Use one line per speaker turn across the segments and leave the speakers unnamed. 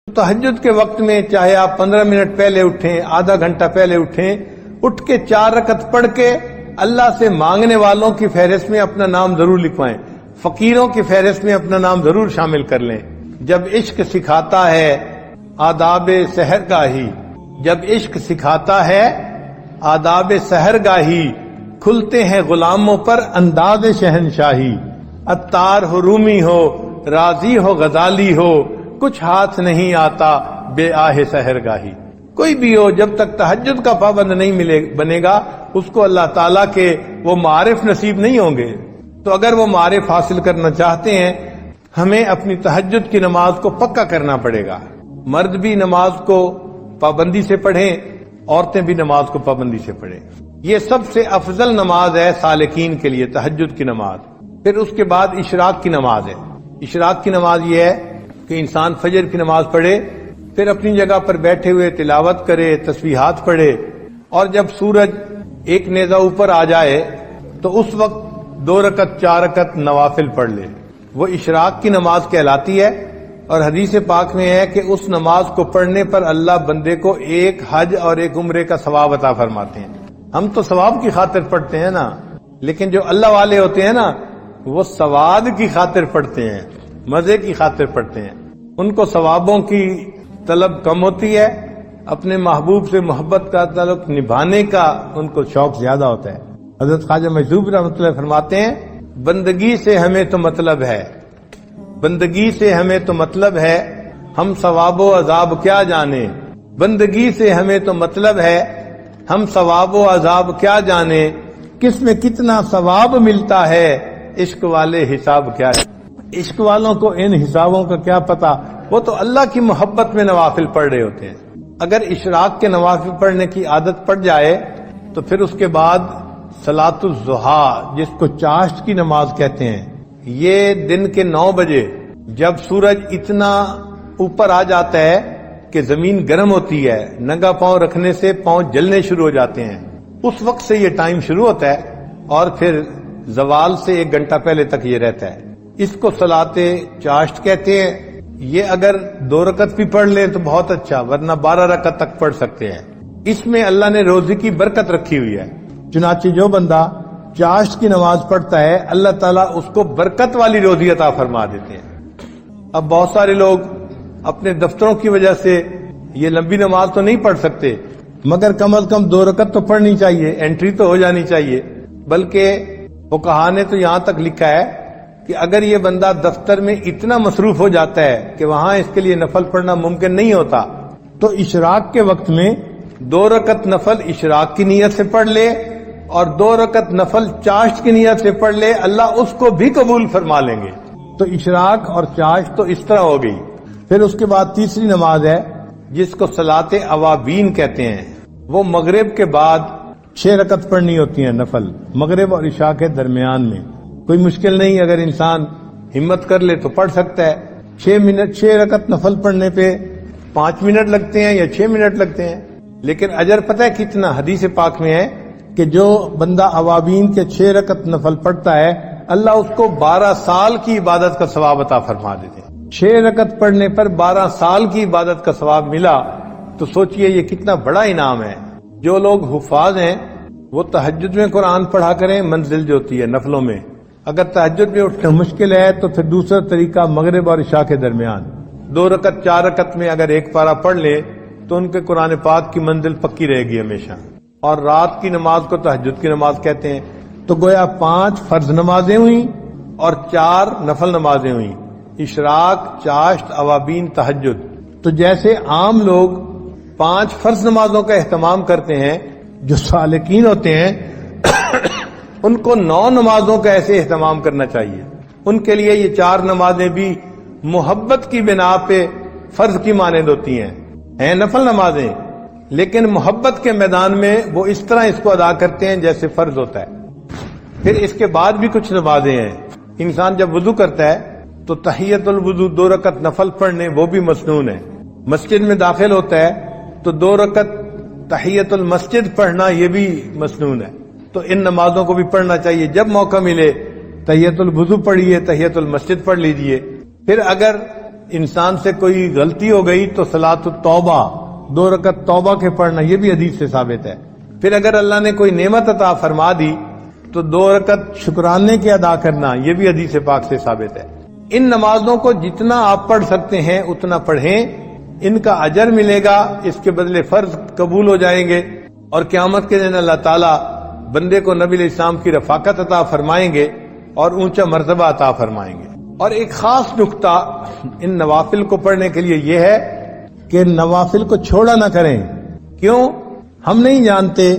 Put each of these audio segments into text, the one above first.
تہجد کے وقت میں چاہے آپ 15 منٹ پہلے اٹھیں، آدھا گھنٹہ پہلے اٹھیں، اٹھ کے 4 رکعت پڑھ کے اللہ سے مانگنے والوں کی فہرست میں اپنا نام ضرور لکھوائیں، فقیروں کی فہرست میں اپنا نام ضرور شامل کر لیں۔ جب عشق سکھاتا ہے آداب سحر گاہی، جب عشق سکھاتا ہے آداب سحر گاہی، کھلتے ہیں غلاموں پر انداز شہنشاہی۔ عطار ہو، رومی ہو، رازی ہو، غزالی ہو، کچھ ہاتھ نہیں آتا بے آہ سحر گاہی۔ کوئی بھی ہو، جب تک تہجد کا پابند نہیں بنے گا، اس کو اللہ تعالیٰ کے وہ معارف نصیب نہیں ہوں گے۔ تو اگر وہ معارف حاصل کرنا چاہتے ہیں، ہمیں اپنی تہجد کی نماز کو پکا کرنا پڑے گا۔ مرد بھی نماز کو پابندی سے پڑھیں، عورتیں بھی نماز کو پابندی سے پڑھیں۔ یہ سب سے افضل نماز ہے سالکین کے لیے، تہجد کی نماز۔ پھر اس کے بعد اشراق کی نماز ہے۔ اشراق کی نماز یہ ہے کہ انسان فجر کی نماز پڑھے، پھر اپنی جگہ پر بیٹھے ہوئے تلاوت کرے، تسبیحات پڑھے، اور جب سورج ایک نیزہ اوپر آ جائے تو اس وقت 2 رکعت 4 رکعت نوافل پڑھ لے۔ وہ اشراق کی نماز کہلاتی ہے، اور حدیث پاک میں ہے کہ اس نماز کو پڑھنے پر اللہ بندے کو ایک حج اور ایک عمرے کا ثواب عطا فرماتے ہیں۔ ہم تو ثواب کی خاطر پڑھتے ہیں نا، لیکن جو اللہ والے ہوتے ہیں نا، وہ ثواب کی خاطر پڑھتے ہیں، مزے کی خاطر پڑھتے ہیں۔ ان کو ثوابوں کی طلب کم ہوتی ہے، اپنے محبوب سے محبت کا تعلق نبھانے کا ان کو شوق زیادہ ہوتا ہے۔ حضرت خواجہ مجذوب رحمۃ اللہ فرماتے ہیں، بندگی سے ہمیں تو مطلب ہے، بندگی سے ہمیں تو مطلب ہے، ہم ثواب و عذاب کیا جانے۔ بندگی سے ہمیں تو مطلب ہے، ہم ثواب و عذاب کیا جانے، کس میں کتنا ثواب ملتا ہے، عشق والے حساب کیا ہے۔ عشق والوں کو ان حسابوں کا کیا پتا، وہ تو اللہ کی محبت میں نوافل پڑھ رہے ہوتے ہیں۔ اگر اشراق کے نوافل پڑھنے کی عادت پڑ جائے تو پھر اس کے بعد صلاۃ الضحیٰ، جس کو چاشت کی نماز کہتے ہیں، یہ دن کے 9 بجے جب سورج اتنا اوپر آ جاتا ہے کہ زمین گرم ہوتی ہے، ننگا پاؤں رکھنے سے پاؤں جلنے شروع ہو جاتے ہیں، اس وقت سے یہ ٹائم شروع ہوتا ہے، اور پھر زوال سے 1 گھنٹہ پہلے تک یہ رہتا ہے۔ اس کو صلاۃ چاشت کہتے ہیں۔ یہ اگر 2 رکعت بھی پڑھ لیں تو بہت اچھا، ورنہ 12 رکعت تک پڑھ سکتے ہیں۔ اس میں اللہ نے روزی کی برکت رکھی ہوئی ہے، چنانچہ جو بندہ چاشت کی نماز پڑھتا ہے، اللہ تعالیٰ اس کو برکت والی روزی عطا فرما دیتے ہیں۔ اب بہت سارے لوگ اپنے دفتروں کی وجہ سے یہ لمبی نماز تو نہیں پڑھ سکتے، مگر کم از کم 2 رکعت تو پڑھنی چاہیے، انٹری تو ہو جانی چاہیے۔ بلکہ فقہا نے تو یہاں تک لکھا ہے کہ اگر یہ بندہ دفتر میں اتنا مصروف ہو جاتا ہے کہ وہاں اس کے لیے نفل پڑھنا ممکن نہیں ہوتا، تو اشراق کے وقت میں 2 رکعت نفل اشراق کی نیت سے پڑھ لے، اور 2 رکعت نفل چاشت کی نیت سے پڑھ لے، اللہ اس کو بھی قبول فرما لیں گے۔ تو اشراق اور چاشت تو اس طرح ہو گئی۔ پھر اس کے بعد تیسری نماز ہے جس کو صلاۃ اوابین کہتے ہیں۔ وہ مغرب کے بعد 6 رکعت پڑھنی ہوتی ہیں نفل، مغرب اور عشاء کے درمیان میں۔ کوئی مشکل نہیں، اگر انسان ہمت کر لے تو پڑھ سکتا ہے۔ 6 رکعت نفل پڑھنے پہ 5 منٹ لگتے ہیں یا 6 منٹ لگتے ہیں، لیکن اجر پتہ ہے کتنا؟ حدیث پاک میں ہے کہ جو بندہ اوابین کے 6 رکعت نفل پڑھتا ہے، اللہ اس کو 12 سال کی عبادت کا ثواب عطا فرما دیتے ہیں۔ 6 رکعت پڑھنے پر 12 سال کی عبادت کا ثواب ملا تو سوچئے یہ کتنا بڑا انعام ہے۔ جو لوگ حفاظ ہیں وہ تہجد میں قرآن پڑھا کریں، منزل جو ہوتی ہے نفلوں میں۔ اگر تہجد میں اٹھنا مشکل ہے تو پھر دوسرا طریقہ مغرب اور عشاء کے درمیان 2 رکعت 4 رکعت میں اگر ایک پارہ پڑھ لے تو ان کے قرآن پاک کی منزل پکی رہے گی ہمیشہ۔ اور رات کی نماز کو تہجد کی نماز کہتے ہیں۔ تو گویا 5 فرض نمازیں ہوئیں اور 4 نفل نمازیں ہوئیں، اشراق، چاشت، اوابین، تہجد۔ تو جیسے عام لوگ 5 فرض نمازوں کا اہتمام کرتے ہیں، جو سالکین ہوتے ہیں ان کو 9 نمازوں کا ایسے اہتمام کرنا چاہیے۔ ان کے لیے یہ 4 نمازیں بھی محبت کی بنا پہ فرض کی مانند ہوتی ہیں نفل نمازیں، لیکن محبت کے میدان میں وہ اس طرح اس کو ادا کرتے ہیں جیسے فرض ہوتا ہے۔ پھر اس کے بعد بھی کچھ نمازیں ہیں۔ انسان جب وضو کرتا ہے تو تحیت الوضو 2 رکعت نفل پڑھنے وہ بھی مسنون ہے۔ مسجد میں داخل ہوتا ہے تو 2 رکعت تحیت المسجد پڑھنا یہ بھی مسنون ہے۔ تو ان نمازوں کو بھی پڑھنا چاہیے۔ جب موقع ملے تحیت الوضو پڑھیے، تحیت المسجد پڑھ لیجئے۔ پھر اگر انسان سے کوئی غلطی ہو گئی تو صلاۃ التوبہ 2 رکعت توبہ کے پڑھنا، یہ بھی حدیث سے ثابت ہے۔ پھر اگر اللہ نے کوئی نعمت عطا فرما دی تو 2 رکعت شکرانے کے ادا کرنا، یہ بھی حدیث پاک سے ثابت ہے۔ ان نمازوں کو جتنا آپ پڑھ سکتے ہیں اتنا پڑھیں، ان کا اجر ملے گا، اس کے بدلے فرض قبول ہو جائیں گے، اور قیامت کے دن اللہ تعالیٰ بندے کو نبی علیہ السلام کی رفاقت عطا فرمائیں گے اور اونچا مرتبہ عطا فرمائیں گے۔ اور ایک خاص نقطہ ان نوافل کو پڑھنے کے لیے یہ ہے کہ نوافل کو چھوڑا نہ کریں۔ کیوں؟ ہم نہیں جانتے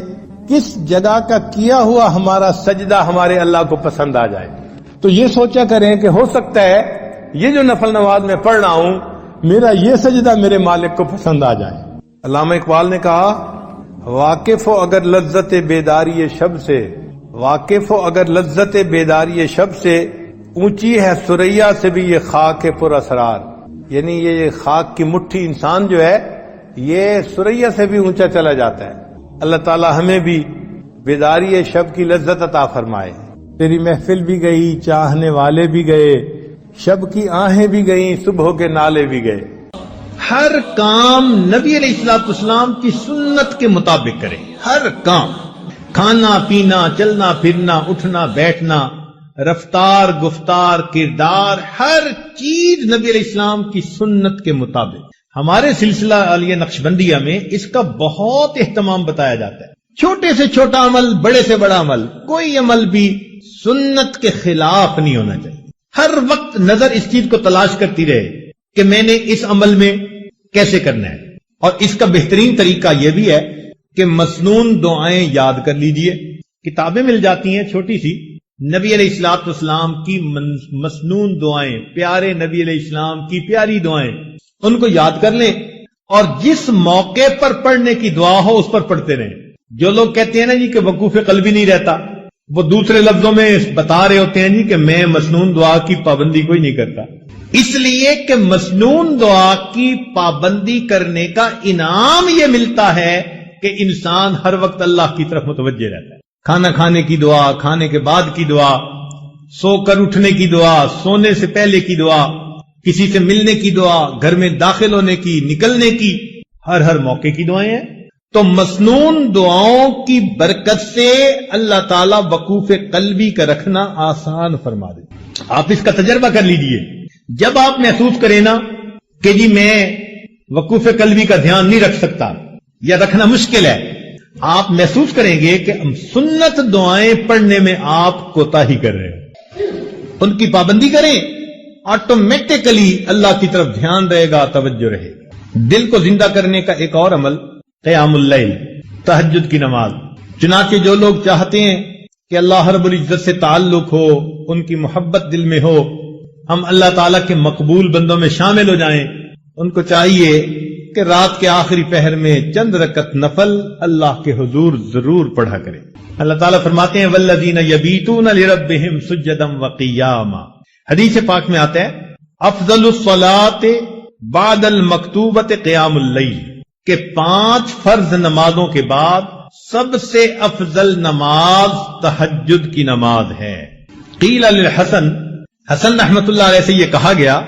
کس جگہ کا کیا ہوا ہمارا سجدہ ہمارے اللہ کو پسند آ جائے، تو یہ سوچا کریں کہ ہو سکتا ہے یہ جو نفل نماز میں پڑھ رہا ہوں میرا یہ سجدہ میرے مالک کو پسند آ جائے۔ علامہ اقبال نے کہا، واقف ہو اگر لذت بیداری شب سے، واقف ہو اگر لذت بیداری شب سے، اونچی ہے ثریا سے بھی یہ خاک پر اسرار، یعنی یہ خاک کی مٹھی انسان جو ہے یہ ثریا سے بھی اونچا چلا جاتا ہے۔ اللہ تعالی ہمیں بھی بیداری شب کی لذت عطا فرمائے۔ تیری محفل بھی گئی، چاہنے والے بھی گئے، شب کی آہیں بھی گئیں، صبح کے نالے بھی گئے۔ ہر کام نبی علیہ الصلوۃ والسلام کی سنت کے مطابق کریں، ہر کام، کھانا پینا، چلنا پھرنا، اٹھنا بیٹھنا، رفتار گفتار کردار، ہر چیز نبی علیہ السلام کی سنت کے مطابق۔ ہمارے سلسلہ عالیہ نقشبندیہ میں اس کا بہت اہتمام بتایا جاتا ہے۔ چھوٹے سے چھوٹا عمل، بڑے سے بڑا عمل، کوئی عمل بھی سنت کے خلاف نہیں ہونا چاہیے۔ ہر وقت نظر اس چیز کو تلاش کرتی رہے کہ میں نے اس عمل میں کیسے کرنا ہے، اور اس کا بہترین طریقہ یہ بھی ہے کہ مسنون دعائیں یاد کر لیجئے۔ کتابیں مل جاتی ہیں چھوٹی سی، نبی علیہ الصلوۃ والسلام کی مسنون دعائیں، پیارے نبی علیہ السلام کی پیاری دعائیں، ان کو یاد کر لیں، اور جس موقع پر پڑھنے کی دعا ہو اس پر پڑھتے رہیں۔ جو لوگ کہتے ہیں نا جی کہ وقوف قلبی نہیں رہتا، وہ دوسرے لفظوں میں بتا رہے ہوتے ہیں جی کہ میں مسنون دعا کی پابندی کوئی نہیں کرتا، اس لیے کہ مسنون دعا کی پابندی کرنے کا انعام یہ ملتا ہے کہ انسان ہر وقت اللہ کی طرف متوجہ رہتا ہے۔ کھانا کھانے کی دعا، کھانے کے بعد کی دعا، سو کر اٹھنے کی دعا، سونے سے پہلے کی دعا، کسی سے ملنے کی دعا، گھر میں داخل ہونے کی، نکلنے کی، ہر موقع کی دعائیں ہیں۔ تو مسنون دعاؤں کی برکت سے اللہ تعالیٰ وقوف قلبی کا رکھنا آسان فرما دے۔ آپ اس کا تجربہ کر لیجئے، جب آپ محسوس کریں نا کہ جی میں وقوف قلبی کا دھیان نہیں رکھ سکتا یا رکھنا مشکل ہے، آپ محسوس کریں گے کہ سنت دعائیں پڑھنے میں آپ کوتاہی کر رہے ہیں، ان کی پابندی کریں، آٹومیٹکلی اللہ کی طرف دھیان رہے گا، توجہ رہے گا۔ دل کو زندہ کرنے کا ایک اور عمل قیام اللیل، تہجد کی نماز۔ چنانچہ جو لوگ چاہتے ہیں کہ اللہ رب العزت سے تعلق ہو، ان کی محبت دل میں ہو، ہم اللہ تعالیٰ کے مقبول بندوں میں شامل ہو جائیں، ان کو چاہیے کہ رات کے آخری پہر میں چند رکعت نفل اللہ کے حضور ضرور پڑھا کریں۔ اللہ تعالیٰ فرماتے ہیں والذین یبیتون لربہم سجدا وقیاما، حدیث پاک میں آتا ہے افضل الصلاۃ بعد المکتوبۃ قیام اللیل، کہ 5 فرض نمازوں کے بعد سب سے افضل نماز تہجد کی نماز ہے۔ قیل للحسن، حسن رحمت اللہ علیہ سے یہ کہا گیا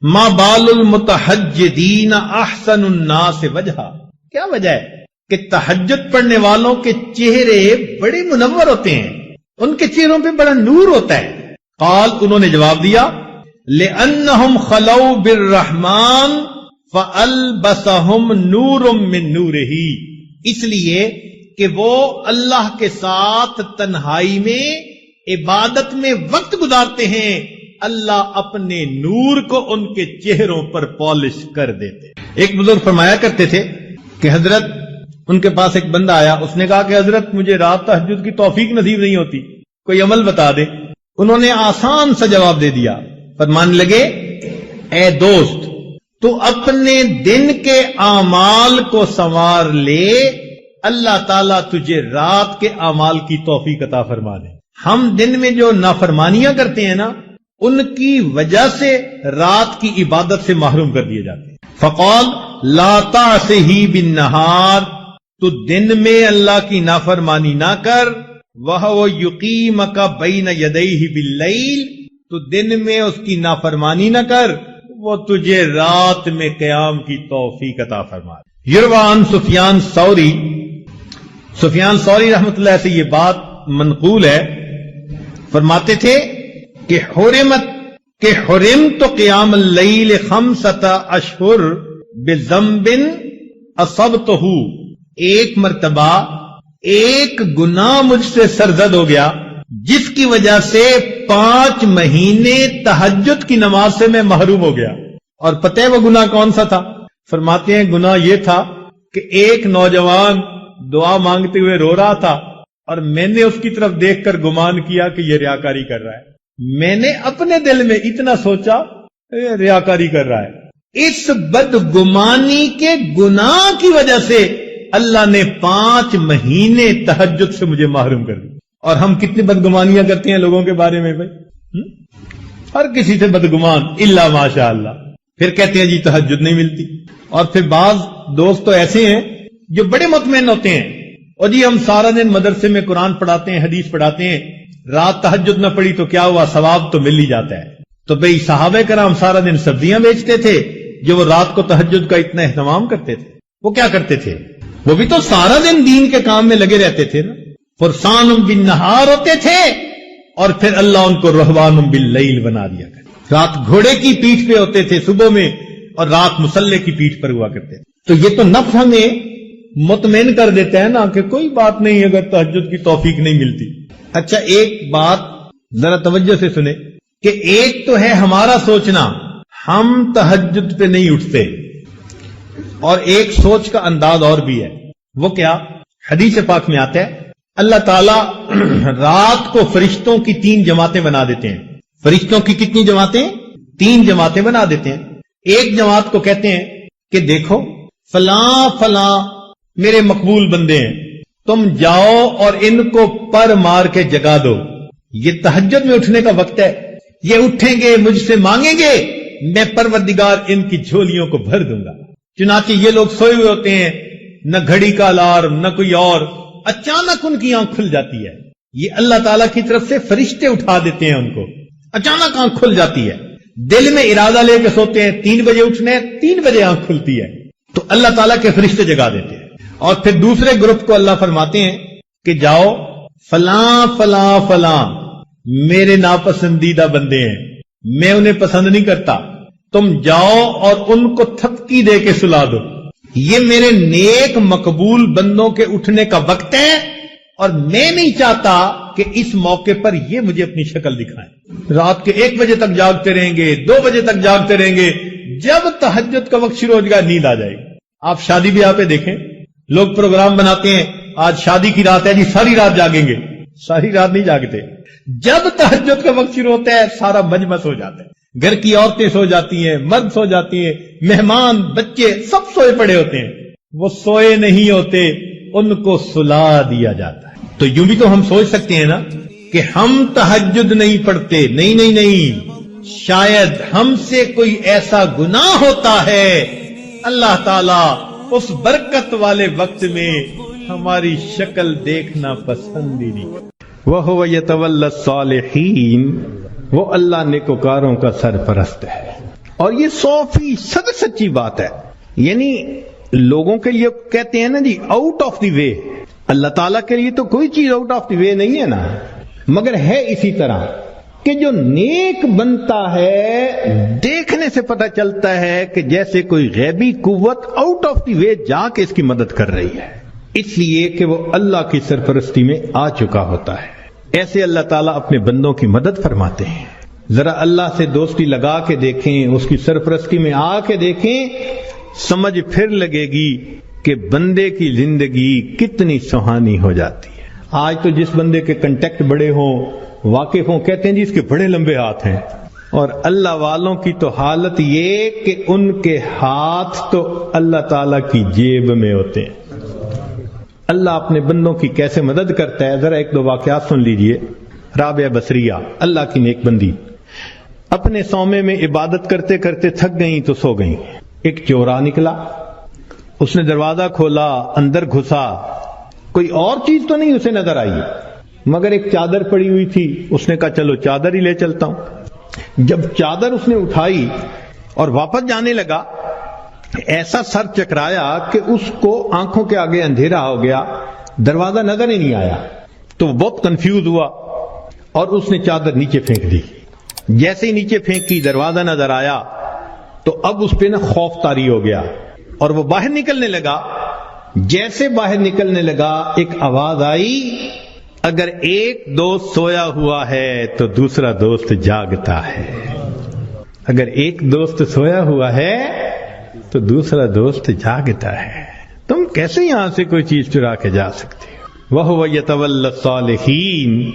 ما بال المتہجدین احسن الناس وجہا، کیا وجہ ہے کہ تہجد پڑھنے والوں کے چہرے بڑے منور ہوتے ہیں، ان کے چہروں پہ بڑا نور ہوتا ہے۔ قال، انہوں نے جواب دیا لأنہم خلو بالرحمن فَأَلْبَسَهُمْ نُورٌ مِّن نُورِهِ، اس لیے کہ وہ اللہ کے ساتھ تنہائی میں عبادت میں وقت گزارتے ہیں، اللہ اپنے نور کو ان کے چہروں پر پالش کر دیتے۔ ایک بزرگ فرمایا کرتے تھے کہ حضرت، ان کے پاس ایک بندہ آیا، اس نے کہا کہ حضرت مجھے رات تہجد کی توفیق نصیب نہیں ہوتی، کوئی عمل بتا دے۔ انہوں نے آسان سا جواب دے دیا، فرمانے لگے اے دوست تو اپنے دن کے اعمال کو سنوار لے، اللہ تعالیٰ تجھے رات کے اعمال کی توفیق عطا فرما دے۔ ہم دن میں جو نافرمانیاں کرتے ہیں نا، ان کی وجہ سے رات کی عبادت سے محروم کر دیے جاتے ہیں۔ فقال لا تعصہ بالنہار، تو دن میں اللہ کی نافرمانی نہ کر، وَهُوَ يُقِيمَكَ بَيْنَ يَدَيْهِ بِاللَّيْلِ، تو دن میں اس کی نافرمانی نہ کر،
وہ تجھے رات میں قیام کی توفیق عطا فرما دے۔ یروان سفیان ثوری رحمت اللہ سے یہ بات منقول ہے، فرماتے تھے کہ حرمت قیام اللیل 5 اشہر بذنب اصبتہ، ایک مرتبہ ایک گناہ مجھ سے سرزد ہو گیا جس کی وجہ سے 5 مہینے تہجد کی نماز سے میں محروم ہو گیا۔ اور پتہ ہے وہ گناہ کون سا تھا؟ فرماتے ہیں گناہ یہ تھا کہ ایک نوجوان دعا مانگتے ہوئے رو رہا تھا اور میں نے اس کی طرف دیکھ کر گمان کیا کہ یہ ریاکاری کر رہا ہے۔ میں نے اپنے دل میں اتنا سوچا یہ ریاکاری کر رہا ہے۔ اس بدگمانی کے گناہ کی وجہ سے اللہ نے 5 مہینے تہجد سے مجھے محروم کر دیا۔ اور ہم کتنی بدگمانیاں کرتے ہیں لوگوں کے بارے میں بھائی، ہر کسی سے بدگمان الا ماشاء اللہ۔ پھر کہتے ہیں جی تہجد نہیں ملتی۔ اور پھر بعض دوست تو ایسے ہیں جو بڑے مطمئن ہوتے ہیں، اور جی ہم سارا دن مدرسے میں قرآن پڑھاتے ہیں، حدیث پڑھاتے ہیں، رات تہجد نہ پڑھی تو کیا ہوا، ثواب تو مل ہی جاتا ہے۔ تو بھئی صحابہ کرام سارا دن سبزیاں بیچتے تھے، جو وہ رات کو تہجد کا اتنا اہتمام کرتے تھے، وہ کیا کرتے تھے؟ وہ بھی تو سارا دن دین کے کام میں لگے رہتے تھے نا، فرسان بالنہار ہوتے تھے، اور پھر اللہ ان کو رہبان باللیل بنا دیا کرتے۔ رات گھوڑے کی پیٹھ پہ ہوتے تھے صبح میں، اور رات مسلح کی پیٹھ پر ہوا کرتے تھے۔ تو یہ تو نفس ہمیں مطمئن کر دیتا ہے نا کہ کوئی بات نہیں اگر تہجد کی توفیق نہیں ملتی۔ اچھا ایک بات ذرا توجہ سے سنیں کہ ایک تو ہے ہمارا سوچنا ہم تہجد پہ نہیں اٹھتے، اور ایک سوچ کا انداز اور بھی ہے، وہ کیا؟ حدیث پاک میں آتا ہے اللہ تعالی رات کو فرشتوں کی 3 جماعتیں بنا دیتے ہیں۔ فرشتوں کی کتنی جماعتیں؟ 3 جماعتیں بنا دیتے ہیں۔ ایک جماعت کو کہتے ہیں کہ دیکھو فلاں فلاں میرے مقبول بندے ہیں، تم جاؤ اور ان کو پر مار کے جگا دو، یہ تہجد میں اٹھنے کا وقت ہے، یہ اٹھیں گے مجھ سے مانگیں گے، میں پروردگار ان کی جھولیوں کو بھر دوں گا۔ چنانچہ یہ لوگ سوئے ہوئے ہوتے ہیں، نہ گھڑی کا الارم نہ کوئی اور، اچانک ان کی آنکھ کھل جاتی ہے، یہ اللہ تعالیٰ کی طرف سے فرشتے اٹھا دیتے ہیں، ان کو اچانک آنکھ کھل جاتی ہے، دل میں ارادہ لے کے سوتے ہیں 3 بجے اٹھنے، 3 بجے آنکھ کھلتی ہے، تو اللہ تعالیٰ کے فرشتے جگا دیتے ہیں۔ اور پھر دوسرے گروپ کو اللہ فرماتے ہیں کہ جاؤ فلاں فلاں فلاں میرے ناپسندیدہ بندے ہیں، میں انہیں پسند نہیں کرتا، تم جاؤ اور ان کو تھپکی دے کے سلا دو، یہ میرے نیک مقبول بندوں کے اٹھنے کا وقت ہے، اور میں نہیں چاہتا کہ اس موقع پر یہ مجھے اپنی شکل دکھائیں۔ رات کے 1 بجے تک جاگتے رہیں گے، 2 بجے تک جاگتے رہیں گے، جب تہجد کا وقت شروع ہو جائے گا نیند آ جائے گی۔ آپ شادی بیاہ پہ دیکھیں، لوگ پروگرام بناتے ہیں آج شادی کی رات ہے جی ساری رات جاگیں گے، ساری رات نہیں جاگتے، جب تہجد کا وقت شروع ہوتا ہے سارا مجمس ہو جاتا ہے، گھر کی عورتیں سو جاتی ہیں، مرد سو جاتی ہیں، مہمان بچے سب سوئے پڑے ہوتے ہیں، وہ سوئے نہیں ہوتے، ان کو سلا دیا جاتا ہے۔ تو یوں بھی تو ہم سوچ سکتے ہیں نا کہ ہم تہجد نہیں پڑھتے، نہیں نہیں نہیں، شاید ہم سے کوئی ایسا گناہ ہوتا ہے اللہ تعالیٰ اس برکت والے وقت میں ہماری شکل دیکھنا پسند ہی نہیں۔ وَهُوَ يَتَوَلَّى الصَّالِحِينَ، وہ اللہ نیکوکاروں کا سرپرست ہے۔ اور یہ 100% سچی بات ہے، یعنی لوگوں کے لیے کہتے ہیں نا جی آؤٹ آف دی وے، اللہ تعالیٰ کے لیے تو کوئی چیز آؤٹ آف دی وے نہیں ہے نا، مگر ہے اسی طرح کہ جو نیک بنتا ہے دیکھنے سے پتہ چلتا ہے کہ جیسے کوئی غیبی قوت آؤٹ آف دی وے جا کے اس کی مدد کر رہی ہے، اس لیے کہ وہ اللہ کی سرپرستی میں آ چکا ہوتا ہے۔ ایسے اللہ تعالیٰ اپنے بندوں کی مدد فرماتے ہیں۔ ذرا اللہ سے دوستی لگا کے دیکھیں، اس کی سرپرستی میں آ کے دیکھیں، سمجھ پھر لگے گی کہ بندے کی زندگی کتنی سہانی ہو جاتی ہے۔ آج تو جس بندے کے کنٹیکٹ بڑے ہوں، واقف ہوں، کہتے ہیں جی اس کے بڑے لمبے ہاتھ ہیں، اور اللہ والوں کی تو حالت یہ کہ ان کے ہاتھ تو اللہ تعالیٰ کی جیب میں ہوتے ہیں۔ اللہ اپنے بندوں کی کیسے مدد کرتا ہے، ذرا 1-2 واقعات سن لیجئے۔ رابعہ بصریہ اللہ کی نیک بندی، اپنے صومعے میں عبادت کرتے کرتے تھک گئیں تو سو گئیں۔ ایک چورا نکلا، اس نے دروازہ کھولا، اندر گھسا، کوئی اور چیز تو نہیں اسے نظر آئی، مگر ایک چادر پڑی ہوئی تھی، اس نے کہا چلو چادر ہی لے چلتا ہوں۔ جب چادر اس نے اٹھائی اور واپس جانے لگا، ایسا سر چکرایا کہ اس کو آنکھوں کے آگے اندھیرا ہو گیا، دروازہ نظر ہی نہیں آیا، تو وہ بہت کنفیوز ہوا اور اس نے چادر نیچے پھینک دی۔ جیسے ہی نیچے پھینکی دروازہ نظر آیا تو اب اس پہ نا خوف طاری ہو گیا اور وہ باہر نکلنے لگا۔ جیسے باہر نکلنے لگا ایک آواز آئی، اگر ایک دوست سویا ہوا ہے تو دوسرا دوست جاگتا ہے، اگر ایک دوست سویا ہوا ہے تو دوسرا دوست جاگتا ہے، تم کیسے یہاں سے کوئی چیز چرا کے جا سکتے ہو؟ وَهُوَ يَتَوَلَّى الصَّالِحِينَ،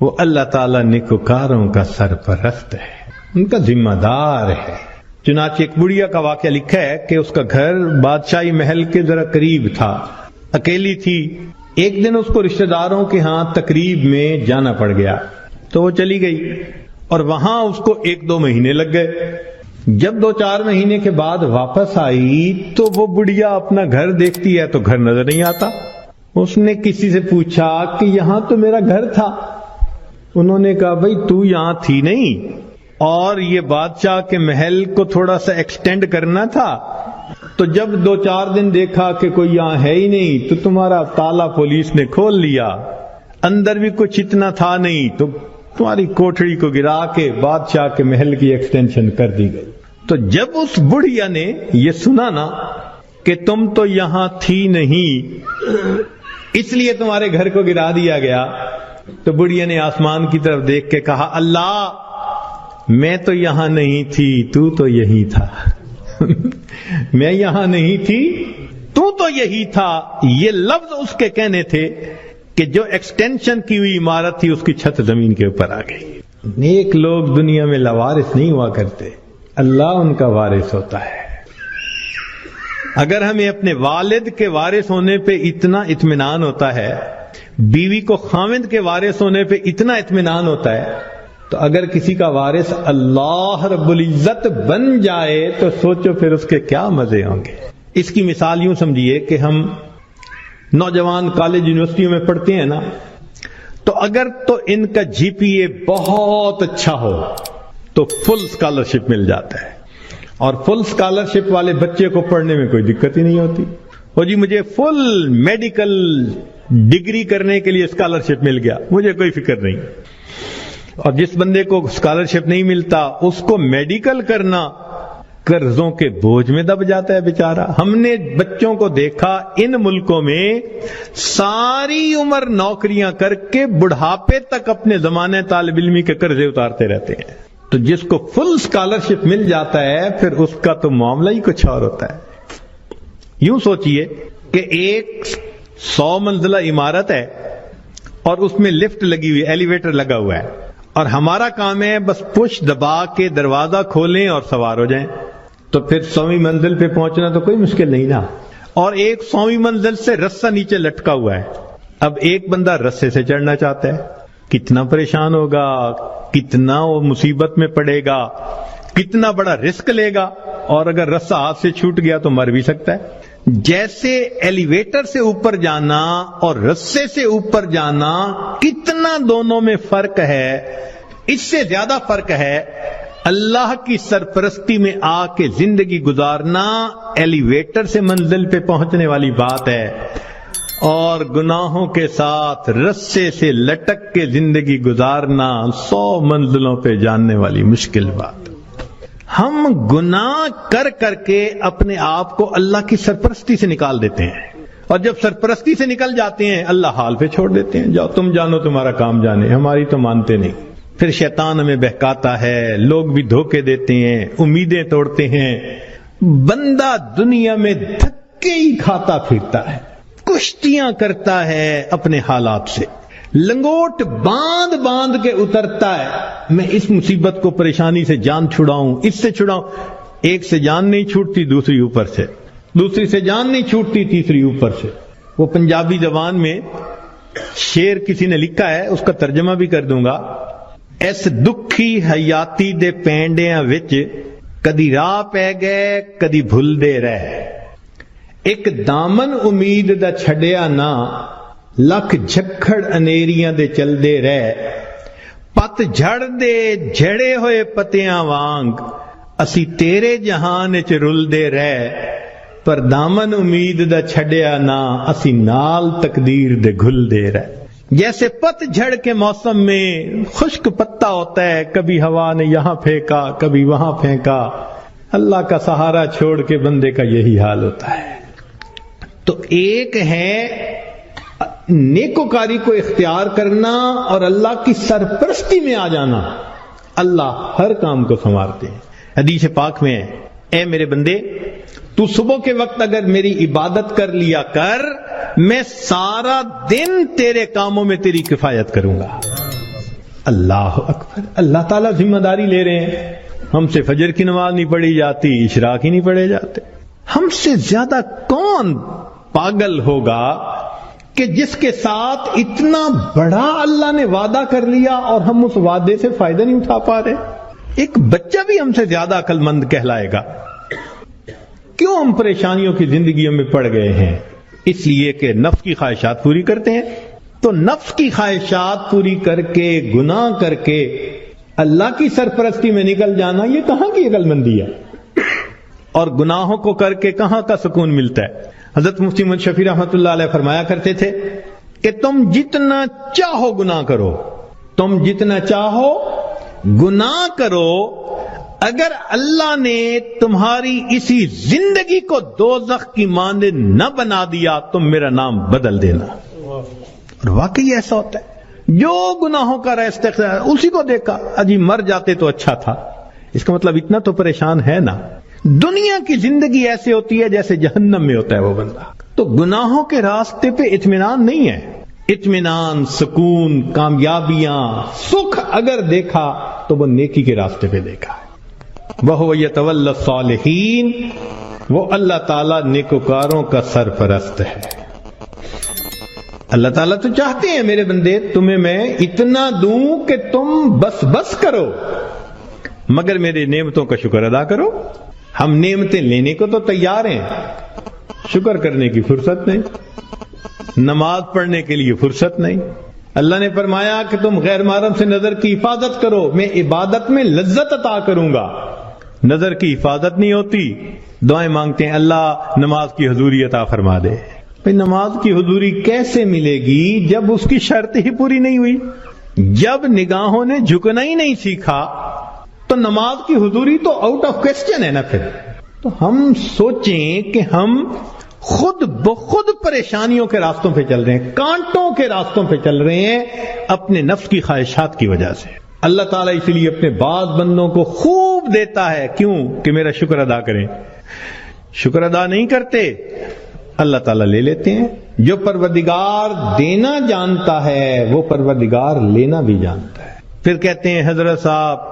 وہ اللہ تعالیٰ نیکوکاروں کا سرپرست ہے، ان کا ذمہ دار ہے۔ چنانچہ ایک بڑھیا کا واقعہ لکھا ہے کہ اس کا گھر بادشاہی محل کے ذرا قریب تھا، اکیلی تھی۔ ایک دن اس کو رشتہ داروں کے ہاں تقریب میں جانا پڑ گیا تو وہ چلی گئی اور وہاں اس کو 1-2 مہینے لگ گئے۔ جب 2-4 مہینے کے بعد واپس آئی تو وہ بڑھیا اپنا گھر دیکھتی ہے تو گھر نظر نہیں آتا۔ اس نے کسی سے پوچھا کہ یہاں تو میرا گھر تھا، انہوں نے کہا بھئی تو یہاں تھی نہیں، اور یہ بادشاہ کے محل کو تھوڑا سا ایکسٹینڈ کرنا تھا، تو جب 2-4 دن دیکھا کہ کوئی یہاں ہے ہی نہیں تو تمہارا تالا پولیس نے کھول لیا، اندر بھی کچھ اتنا تھا نہیں تو تمہاری کوٹھڑی کو گرا کے بادشاہ کے محل کی ایکسٹینشن کر دی گئی۔ تو جب اس بڑھیا نے یہ سنا نا کہ تم تو یہاں تھی نہیں اس لیے تمہارے گھر کو گرا دیا گیا، تو بڑھیا نے آسمان کی طرف دیکھ کے کہا، اللہ میں تو یہاں نہیں تھی، تو یہی تھا میں یہاں نہیں تھی، تو یہی تھا۔ یہ لفظ اس کے کہنے تھے کہ جو ایکسٹینشن کی ہوئی عمارت تھی اس کی چھت زمین کے اوپر آ گئی۔ نیک لوگ دنیا میں لاوارث نہیں ہوا کرتے، اللہ ان کا وارث ہوتا ہے۔ اگر ہمیں اپنے والد کے وارث ہونے پہ اتنا اطمینان ہوتا ہے، بیوی کو خاوند کے وارث ہونے پہ اتنا اطمینان ہوتا ہے، تو اگر کسی کا وارث اللہ رب العزت بن جائے تو سوچو پھر اس کے کیا مزے ہوں گے۔ اس کی مثال یوں سمجھیے کہ ہم نوجوان کالج یونیورسٹیوں میں پڑھتے ہیں نا، تو اگر تو ان کا GPA بہت اچھا ہو تو فل اسکالرشپ مل جاتا ہے، اور فل اسکالرشپ والے بچے کو پڑھنے میں کوئی دقت ہی نہیں ہوتی۔ وہ جی مجھے فل میڈیکل ڈگری کرنے کے لیے اسکالرشپ مل گیا، مجھے کوئی فکر نہیں۔ اور جس بندے کو اسکالرشپ نہیں ملتا اس کو میڈیکل کرنا قرضوں کے بوجھ میں دب جاتا ہے بیچارہ۔ ہم نے بچوں کو دیکھا ان ملکوں میں ساری عمر نوکریاں کر کے بڑھاپے تک اپنے زمانے طالب علمی کے قرضے اتارتے رہتے ہیں۔ تو جس کو فل اسکالرشپ مل جاتا ہے پھر اس کا تو معاملہ ہی کچھ اور ہوتا ہے۔ یوں سوچئے کہ ایک 100 منزلہ عمارت ہے اور اس میں لفٹ لگی ہوئی، ایلیویٹر لگا ہوا ہے، اور ہمارا کام ہے بس پش دبا کے دروازہ کھولیں اور سوار ہو جائیں، تو پھر 100ویں منزل پہ پہنچنا تو کوئی مشکل نہیں نا۔ اور ایک 100ویں منزل سے رسہ نیچے لٹکا ہوا ہے، اب ایک بندہ رسے سے چڑھنا چاہتا ہے، کتنا پریشان ہوگا، کتنا وہ مصیبت میں پڑے گا، کتنا بڑا رسک لے گا، اور اگر رسہ ہاتھ سے چھوٹ گیا تو مر بھی سکتا ہے۔ جیسے ایلیویٹر سے اوپر جانا اور رسے سے اوپر جانا کتنا دونوں میں فرق ہے، اس سے زیادہ فرق ہے اللہ کی سرپرستی میں آ کے زندگی گزارنا ایلیویٹر سے منزل پہ پہنچنے والی بات ہے، اور گناہوں کے ساتھ رسے سے لٹک کے زندگی گزارنا 100 منزلوں پہ جاننے والی مشکل بات۔ ہم گناہ کر کر کے اپنے آپ کو اللہ کی سرپرستی سے نکال دیتے ہیں، اور جب سرپرستی سے نکل جاتے ہیں اللہ حال پہ چھوڑ دیتے ہیں، جاؤ تم جانو تمہارا کام جانے، ہماری تو مانتے نہیں۔ پھر شیطان ہمیں بہکاتا ہے، لوگ بھی دھوکے دیتے ہیں، امیدیں توڑتے ہیں، بندہ دنیا میں دھکے ہی کھاتا پھرتا ہے، کشتیاں کرتا ہے اپنے حالات سے، لنگوٹ باندھ باندھ کے اترتا ہے، میں اس مصیبت کو پریشانی سے جان چھڑاؤں، اس سے چھڑاؤں، ایک سے جان نہیں چھوٹتی دوسری اوپر سے، دوسری سے جان نہیں چھوٹتی تیسری اوپر سے۔ وہ پنجابی زبان میں شعر کسی نے لکھا ہے، اس کا ترجمہ بھی کر دوں گا۔ اس دکھی حیاتی دے پینڈیاں وچ کدی راہ پہ گئے کدی بھول دے رہے، ایک دامن امید دا چھڑیا نہ، لکھ جھکڑ انیریاں دے چل دے رہے، پت جھڑ دے جھڑے ہوئے پتیاں وانگ اسی تیرے جہان چ رلدے رہ پر دامن امید دا چھڈیا نہ اسی نال تقدیر دے گھل دے رہ. جیسے پت جھڑ کے موسم میں خشک پتا ہوتا ہے، کبھی ہوا نے یہاں پھینکا کبھی وہاں پھینکا، اللہ کا سہارا چھوڑ کے بندے کا یہی حال ہوتا ہے. تو ایک ہے نیکوکاری کو اختیار کرنا اور اللہ کی سرپرستی میں آ جانا. اللہ ہر کام کو سنوارتے ہیں. حدیث پاک میں ہے، اے میرے بندے تو صبح کے وقت اگر میری عبادت کر لیا کر، میں سارا دن تیرے کاموں میں تیری کفایت کروں گا. اللہ اکبر. اللہ تعالیٰ ذمہ داری لے رہے ہیں. ہم سے فجر کی نماز نہیں پڑھی جاتی، اشراق ہی نہیں پڑھے جاتے. ہم سے زیادہ کون پاگل ہوگا کہ جس کے ساتھ اتنا بڑا اللہ نے وعدہ کر لیا اور ہم اس وعدے سے فائدہ نہیں اٹھا پا رہے. ایک بچہ بھی ہم سے زیادہ عقل مند کہلائے گا. کیوں ہم پریشانیوں کی زندگیوں میں پڑ گئے ہیں؟ اس لیے کہ نفس کی خواہشات پوری کرتے ہیں. تو نفس کی خواہشات پوری کر کے گناہ کر کے اللہ کی سرپرستی میں نکل جانا، یہ کہاں کی عقل مندی ہے؟ اور گناہوں کو کر کے کہاں کا سکون ملتا ہے؟ حضرت مفتی محمد شفیع رحمۃ اللہ علیہ فرمایا کرتے تھے کہ تم جتنا چاہو گناہ کرو، تم جتنا چاہو گناہ کرو، اگر اللہ نے تمہاری اسی زندگی کو دوزخ کی مانند نہ بنا دیا تو میرا نام بدل دینا. اور واقعی ایسا ہوتا ہے. جو گناہوں کا راستہ اختیار اسی کو دیکھا، اجی مر جاتے تو اچھا تھا. اس کا مطلب اتنا تو پریشان ہے نا. دنیا کی زندگی ایسے ہوتی ہے جیسے جہنم میں ہوتا ہے وہ بندہ. تو گناہوں کے راستے پہ اطمینان نہیں ہے. اطمینان، سکون، کامیابیاں، سکھ اگر دیکھا تو وہ نیکی کے راستے پہ دیکھا. وَهُوَ يَتَوَلَّى الصَّالِحِينَ، وہ اللہ تعالیٰ نیکوکاروں کا سرپرست ہے. اللہ تعالیٰ تو چاہتے ہیں میرے بندے تمہیں میں اتنا دوں کہ تم بس کرو، مگر میرے نعمتوں کا شکر ادا کرو. ہم نعمتیں لینے کو تو تیار ہیں، شکر کرنے کی فرصت نہیں، نماز پڑھنے کے لیے فرصت نہیں. اللہ نے فرمایا کہ تم غیر محرم سے نظر کی حفاظت کرو، میں عبادت میں لذت عطا کروں گا. نظر کی حفاظت نہیں ہوتی، دعائیں مانگتے ہیں اللہ نماز کی حضوری عطا فرما دے. بھئی نماز کی حضوری کیسے ملے گی جب اس کی شرط ہی پوری نہیں ہوئی؟ جب نگاہوں نے جھکنا ہی نہیں سیکھا تو نماز کی حضوری تو آؤٹ آف کوسچن ہے نا. پھر تو ہم سوچیں کہ ہم خود بخود پریشانیوں کے راستوں پہ چل رہے ہیں، کانٹوں کے راستوں پہ چل رہے ہیں اپنے نفس کی خواہشات کی وجہ سے. اللہ تعالیٰ اسی لیے اپنے بعض بندوں کو خوب دیتا ہے، کیوں کہ میرا شکر ادا کریں. شکر ادا نہیں کرتے، اللہ تعالیٰ لے لیتے ہیں. جو پروردگار دینا جانتا ہے وہ پروردگار لینا بھی جانتا ہے. پھر کہتے ہیں حضرت صاحب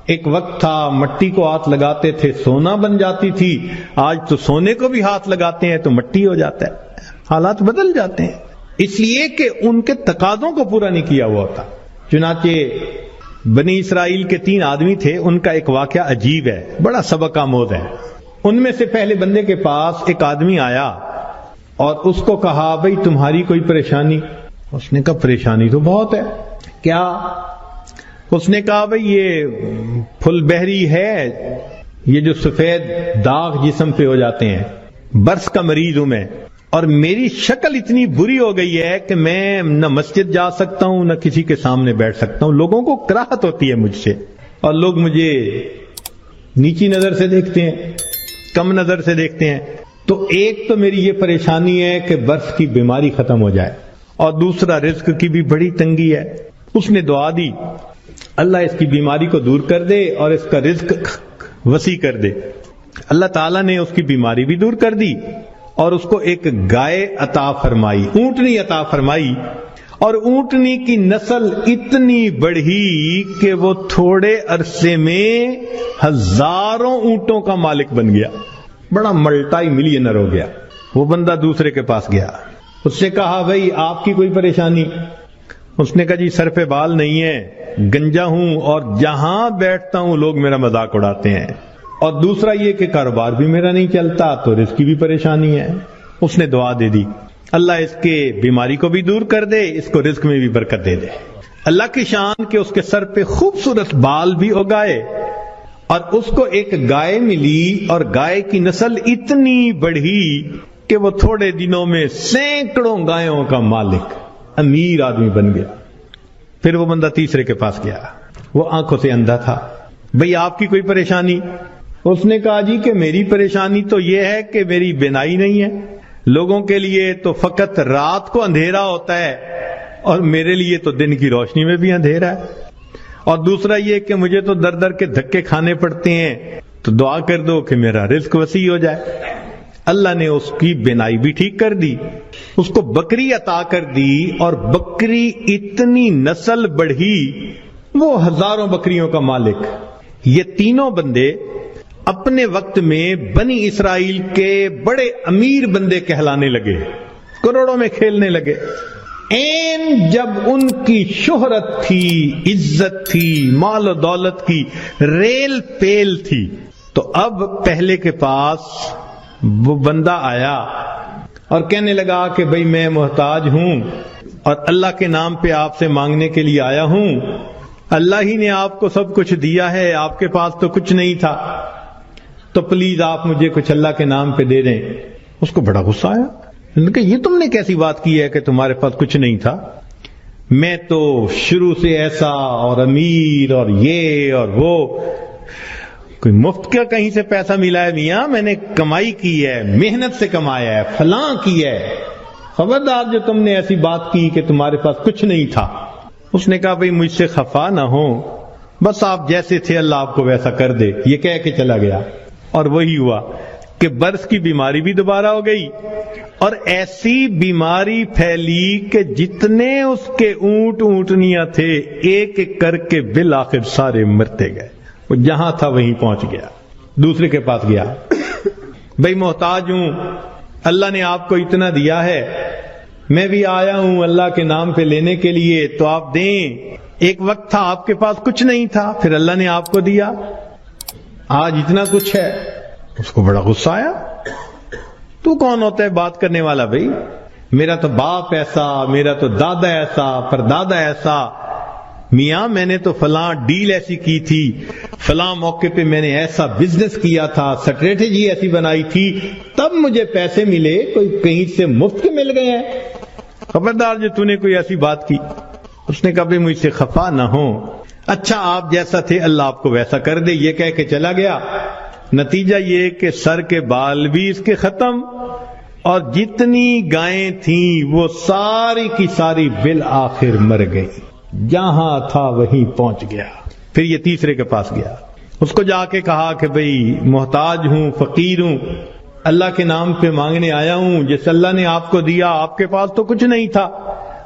ایک وقت تھا مٹی کو ہاتھ لگاتے تھے سونا بن جاتی تھی، آج تو سونے کو بھی ہاتھ لگاتے ہیں تو مٹی ہو جاتا ہے. حالات بدل جاتے ہیں اس لیے کہ ان کے تقاضوں کو پورا نہیں کیا ہوا ہوتا. چنانچہ بنی اسرائیل کے 3 آدمی تھے، ان کا ایک واقعہ عجیب ہے، بڑا سبق آموز ہے. ان میں سے پہلے بندے کے پاس ایک آدمی آیا اور اس کو کہا بھئی تمہاری کوئی پریشانی؟ اس نے کہا پریشانی تو بہت ہے. کیا؟ اس نے کہا بھئی یہ پھل بہری ہے، یہ جو سفید داغ جسم پہ ہو جاتے ہیں، برس کا مریض ہوں میں، اور میری شکل اتنی بری ہو گئی ہے کہ میں نہ مسجد جا سکتا ہوں نہ کسی کے سامنے بیٹھ سکتا ہوں. لوگوں کو کراہت ہوتی ہے مجھ سے، اور لوگ مجھے نیچی نظر سے دیکھتے ہیں، کم نظر سے دیکھتے ہیں. تو ایک تو میری یہ پریشانی ہے کہ برس کی بیماری ختم ہو جائے، اور دوسرا رزق کی بھی بڑی تنگی ہے. اس نے دعا دی اللہ اس کی بیماری کو دور کر دے اور اس کا رزق وسیع کر دے. اللہ تعالیٰ نے اس کی بیماری بھی دور کر دی اور اس کو ایک گائے عطا فرمائی، اونٹنی عطا فرمائی. اور اونٹنی کی نسل اتنی بڑھی کہ وہ تھوڑے عرصے میں ہزاروں اونٹوں کا مالک بن گیا، بڑا ملٹائی ملینر ہو گیا. وہ بندہ دوسرے کے پاس گیا، اس سے کہا بھئی آپ کی کوئی پریشانی؟ اس نے کہا جی سر پہ بال نہیں ہے، گنجا ہوں اور جہاں بیٹھتا ہوں لوگ میرا مذاق اڑاتے ہیں، اور دوسرا یہ کہ کاروبار بھی میرا نہیں چلتا تو رزق کی بھی پریشانی ہے. اس نے دعا دے دی اللہ اس کے بیماری کو بھی دور کر دے، اس کو رزق میں بھی برکت دے دے. اللہ کی شان کہ اس کے سر پہ خوبصورت بال بھی اگائے اور اس کو ایک گائے ملی اور گائے کی نسل اتنی بڑھی کہ وہ تھوڑے دنوں میں سینکڑوں گایوں کا مالک امیر آدمی بن گیا. پھر وہ بندہ تیسرے کے پاس گیا, وہ آنکھوں سے اندھا تھا. بھئی آپ کی کوئی پریشانی؟ اس نے کہا جی کہ میری پریشانی تو یہ ہے کہ میری بینائی نہیں ہے. لوگوں کے لیے تو فقط رات کو اندھیرا ہوتا ہے اور میرے لیے تو دن کی روشنی میں بھی اندھیرا ہے. اور دوسرا یہ کہ مجھے تو در در کے دھکے کھانے پڑتے ہیں, تو دعا کر دو کہ میرا رزق وسیع ہو جائے. اللہ نے اس کی بینائی بھی ٹھیک کر دی, اس کو بکری عطا کر دی, اور بکری اتنی نسل بڑھی وہ ہزاروں بکریوں کا مالک. یہ تینوں بندے اپنے وقت میں بنی اسرائیل کے بڑے امیر بندے کہلانے لگے, کروڑوں میں کھیلنے لگے. جب ان کی شہرت تھی, عزت تھی, مال و دولت کی ریل پیل تھی, تو اب پہلے کے پاس وہ بندہ آیا اور کہنے لگا کہ بھئی میں محتاج ہوں اور اللہ کے نام پہ آپ سے مانگنے کے لیے آیا ہوں. اللہ ہی نے آپ کو سب کچھ دیا ہے, آپ کے پاس تو کچھ نہیں تھا, تو پلیز آپ مجھے کچھ اللہ کے نام پہ دے دیں. اس کو بڑا غصہ آیا کہ یہ تم نے کیسی بات کی ہے کہ تمہارے پاس کچھ نہیں تھا؟ میں تو شروع سے ایسا اور امیر اور یہ اور وہ, کوئی مفت کا کہیں سے پیسہ ملا ہے میاں؟ میں نے کمائی کی ہے, محنت سے کمایا ہے, فلاں کی ہے. خبردار جو تم نے ایسی بات کی کہ تمہارے پاس کچھ نہیں تھا. اس نے کہا بھئی مجھ سے خفا نہ ہو, بس آپ جیسے تھے اللہ آپ کو ویسا کر دے. یہ کہہ کے چلا گیا, اور وہی ہوا کہ برس کی بیماری بھی دوبارہ ہو گئی, اور ایسی بیماری پھیلی کہ جتنے اس کے اونٹ اونٹنیاں تھے ایک ایک کر کے بالآخر سارے مرتے گئے. وہ جہاں تھا وہیں پہنچ گیا, دوسرے کے پاس گیا. بھئی محتاج ہوں, اللہ نے آپ کو اتنا دیا ہے, میں بھی آیا ہوں اللہ کے نام پہ لینے کے لیے, تو آپ دیں. ایک وقت تھا آپ کے پاس کچھ نہیں تھا, پھر اللہ نے آپ کو دیا, آج اتنا کچھ ہے. اس کو بڑا غصہ آیا. تو کون ہوتا ہے بات کرنے والا؟ بھئی میرا تو باپ ایسا, میرا تو دادا ایسا, پردادا ایسا. میاں میں نے تو فلاں ڈیل ایسی کی تھی, فلاں موقع پہ میں نے ایسا بزنس کیا تھا, اسٹریٹجی ایسی بنائی تھی, تب مجھے پیسے ملے, کوئی کہیں سے مفت کے مل گئے ہیں. خبردار جو تو نے کوئی ایسی بات کی. اس نے کہا بھئی مجھ سے خفا نہ ہو, اچھا آپ جیسا تھے اللہ آپ کو ویسا کر دے. یہ کہہ کے چلا گیا. نتیجہ یہ کہ سر کے بال بھی اس کے ختم, اور جتنی گائیں تھیں وہ ساری کی ساری بالآخر مر گئی. جہاں تھا وہیں پہنچ گیا. پھر یہ تیسرے کے پاس گیا, اس کو جا کے کہا کہ بھئی محتاج ہوں, فقیر ہوں, اللہ کے نام پہ مانگنے آیا ہوں. جس اللہ نے آپ کو دیا, آپ کے پاس تو کچھ نہیں تھا,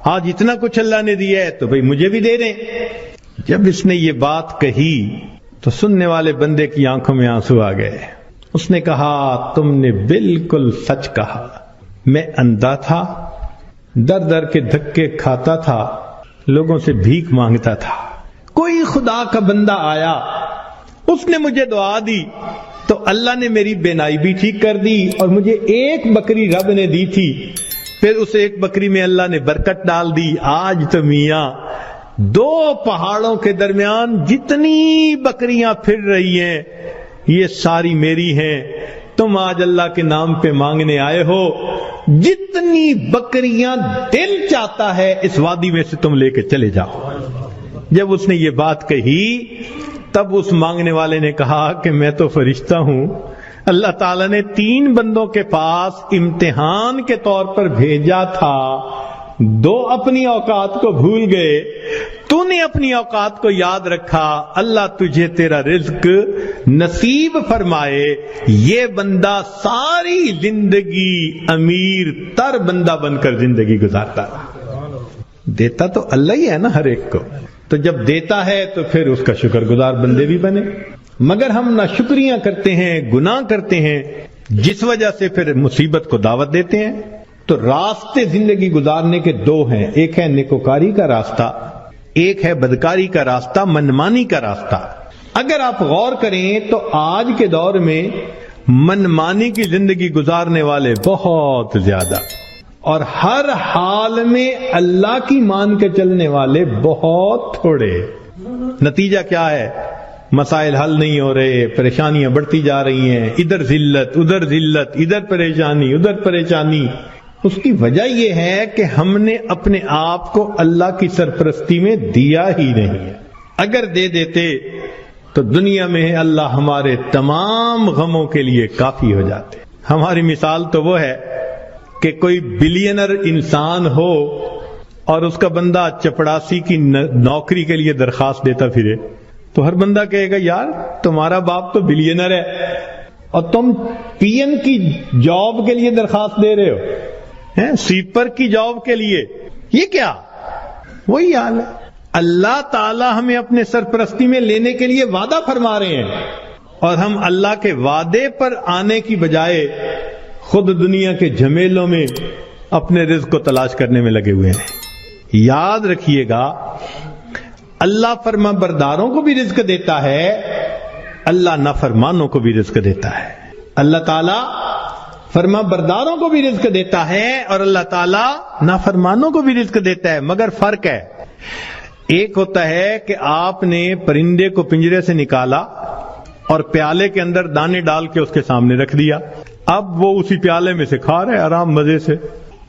آج اتنا کچھ اللہ نے دیا ہے, تو بھئی مجھے بھی دے دیں. جب اس نے یہ بات کہی تو سننے والے بندے کی آنکھوں میں آنسو آ گئے. اس نے کہا تم نے بالکل سچ کہا, میں اندھا تھا, در در کے دھکے کھاتا تھا, لوگوں سے بھیک مانگتا تھا. کوئی خدا کا بندہ آیا, اس نے مجھے دعا دی, تو اللہ نے میری بینائی بھی ٹھیک کر دی, اور مجھے ایک بکری رب نے دی تھی, پھر اس ایک بکری میں اللہ نے برکت ڈال دی. آج تو میاں دو پہاڑوں کے درمیان جتنی بکریاں پھر رہی ہیں یہ ساری میری ہیں. تم آج اللہ کے نام پہ مانگنے آئے ہو, جتنی بکریاں دل چاہتا ہے اس وادی میں سے تم لے کے چلے جاؤ. جب اس نے یہ بات کہی تب اس مانگنے والے نے کہا کہ میں تو فرشتہ ہوں, اللہ تعالیٰ نے 3 بندوں کے پاس امتحان کے طور پر بھیجا تھا, 2 اپنی اوقات کو بھول گئے, تو نے اپنی اوقات کو یاد رکھا, اللہ تجھے تیرا رزق نصیب فرمائے. یہ بندہ ساری زندگی امیر تر بندہ بن کر زندگی گزارتا رہا. دیتا تو اللہ ہی ہے نا ہر ایک کو, تو جب دیتا ہے تو پھر اس کا شکر گزار بندے بھی بنے. مگر ہم نہ شکریاں کرتے ہیں, گناہ کرتے ہیں, جس وجہ سے پھر مصیبت کو دعوت دیتے ہیں. تو راستے زندگی گزارنے کے 2 ہیں, ایک ہے نیکوکاری کا راستہ, ایک ہے بدکاری کا راستہ, منمانی کا راستہ. اگر آپ غور کریں تو آج کے دور میں منمانی کی زندگی گزارنے والے بہت زیادہ, اور ہر حال میں اللہ کی مان کے چلنے والے بہت تھوڑے. نتیجہ کیا ہے؟ مسائل حل نہیں ہو رہے، پریشانیاں بڑھتی جا رہی ہیں، ادھر ذلت، ادھر پریشانی، ادھر پریشانی. اس کی وجہ یہ ہے کہ ہم نے اپنے آپ کو اللہ کی سرپرستی میں دیا ہی نہیں ہے. اگر دے دیتے تو دنیا میں اللہ ہمارے تمام غموں کے لیے کافی ہو جاتے. ہماری مثال تو وہ ہے کہ کوئی بلینر انسان ہو اور اس کا بندہ چپڑاسی کی نوکری کے لیے درخواست دیتا پھرے، تو ہر بندہ کہے گا یار تمہارا باپ تو بلینر ہے اور تم پی این کی جاب کے لیے درخواست دے رہے ہو، سویپر کی جاب کے لیے. یہ کیا؟ وہی حال ہے. اللہ تعالی ہمیں اپنے سرپرستی میں لینے کے لیے وعدہ فرما رہے ہیں اور ہم اللہ کے وعدے پر آنے کی بجائے خود دنیا کے جھمیلوں میں اپنے رزق کو تلاش کرنے میں لگے ہوئے ہیں. یاد رکھیے گا اللہ فرما برداروں کو بھی رزق دیتا ہے، اللہ نافرمانوں کو بھی رزق دیتا ہے. اللہ تعالیٰ فرما برداروں کو بھی رزق دیتا ہے اور اللہ تعالیٰ نافرمانوں کو بھی رزق دیتا ہے، مگر فرق ہے. ایک ہوتا ہے کہ آپ نے پرندے کو پنجرے سے نکالا اور پیالے کے اندر دانے ڈال کے اس کے سامنے رکھ دیا، اب وہ اسی پیالے میں سے کھا رہے آرام مزے سے.